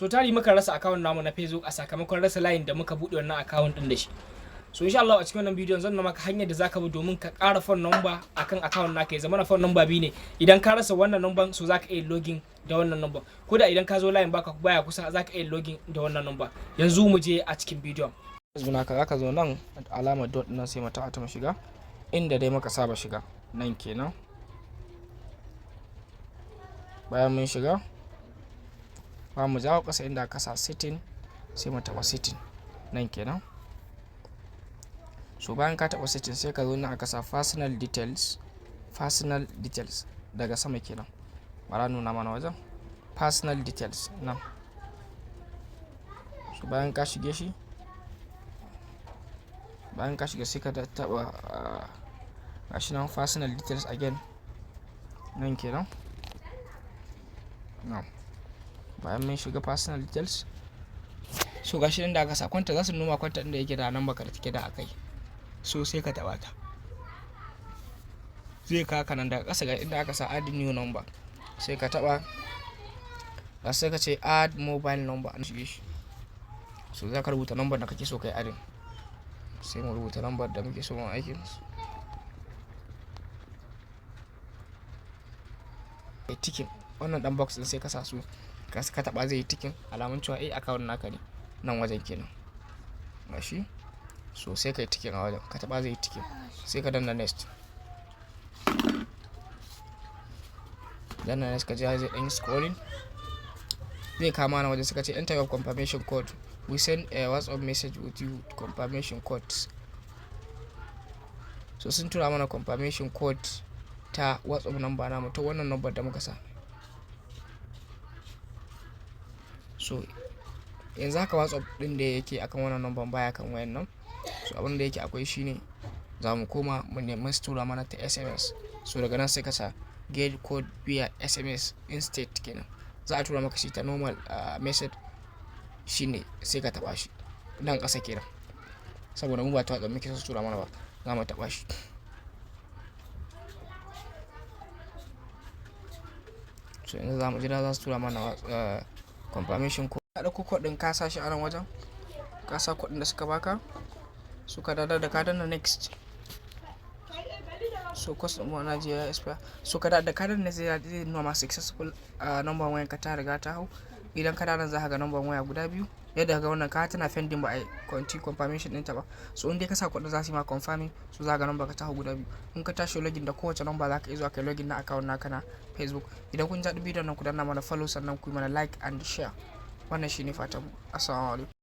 So tari muka rasa account namu na Facebook a sakamakon rasa line da muka bude wannan account din da shi. So insha Allah a cikin wannan bidiyon zan nuna maka hanyar da zaka bi domin ka ƙara phone number akan account naka ya zama na phone number biyu ne. Idan ka rasa wannan number so zaka iya login da wannan number. Ko da idan ka zo line baya kusa zaka iya login da wannan number. Yanzu mu je a cikin bidiyon. Yanzu naka zaka zo nan alamar dot nan sai mata ta shiga inda dai muka saba shiga nan kenan. Bayan mun shiga ba mu jawo ƙasa inda aka sa setting sai mu taɓa setting nan kenan. So bayan ka taɓa setting sai ka zo nan aka sa personal details daga sama kenan. Bara nuna mana wajen personal details nan. So bayan ka shige shi sai ka taɓa gashi nan personal details again nan kenan. Bayan mun shiga personal details so gashi nan da aka sa kwanta za su nuna kwanta inda yake da nan baka da take da akai. So sai ka taba ta zai kaka nan daga ƙasa ga inda aka sa add new number sai ka taba ga sai ka ce add mobile number an shige shi. So za ka rubuta number da kake so kai adding sai mu rubuta number da muke so mu aikin tikin wannan dan box din sai ka sa su ka taba zai yi tikin alamun cewa account naka ne nan wajen kenan gashi. So sai kai tikin a wajen ka taba zai yi tikin sai ka danna next ka ji zai dan scrolling zai kama na wajen suka ce enter your confirmation code, we send a WhatsApp message with you confirmation codes. So sun tura mana confirmation code ta WhatsApp number namu to wannan number da muka sa. So yanzu haka WhatsApp din da yake akan wannan number baya kan wayan nan. So abin da yake akwai shine za mu koma mu nemi su tura mana ta SMS. So daga nan sai ka sa get code via SMS instead kenan. Za a tura maka shi ta normal message shine sai ka taba shi dan ƙasa kenan. Saboda mu ba ta WhatsApp muke so su tura mana ba za mu taba shi. So yanzu za mu jira za su tura mana confirmation code. Ka dauko code din ka sa shi a nan wajen ka sa code din da suka baka suka dada da ka danna next. So cost mu na je ya expire so ka da ka danna zai nuna ma successful number wayan ka ta riga ta hau. Idan ka dana za ka ga number waya guda biyu yadda ga wannan ka tana pending ba a confirmation ɗinta ba. So in dai ka sa kuɗin za su yi ma confirming so za ka ga number ka ta hau guda biyu. In ka tashi login da kowace number za ka iya zuwa kai login na account naka na Facebook. Idan kun ji daɗin bidiyon nan ku danna mana follow sannan ku yi mana like and share. Wannan shine fatan mu. Assalamu alaikum.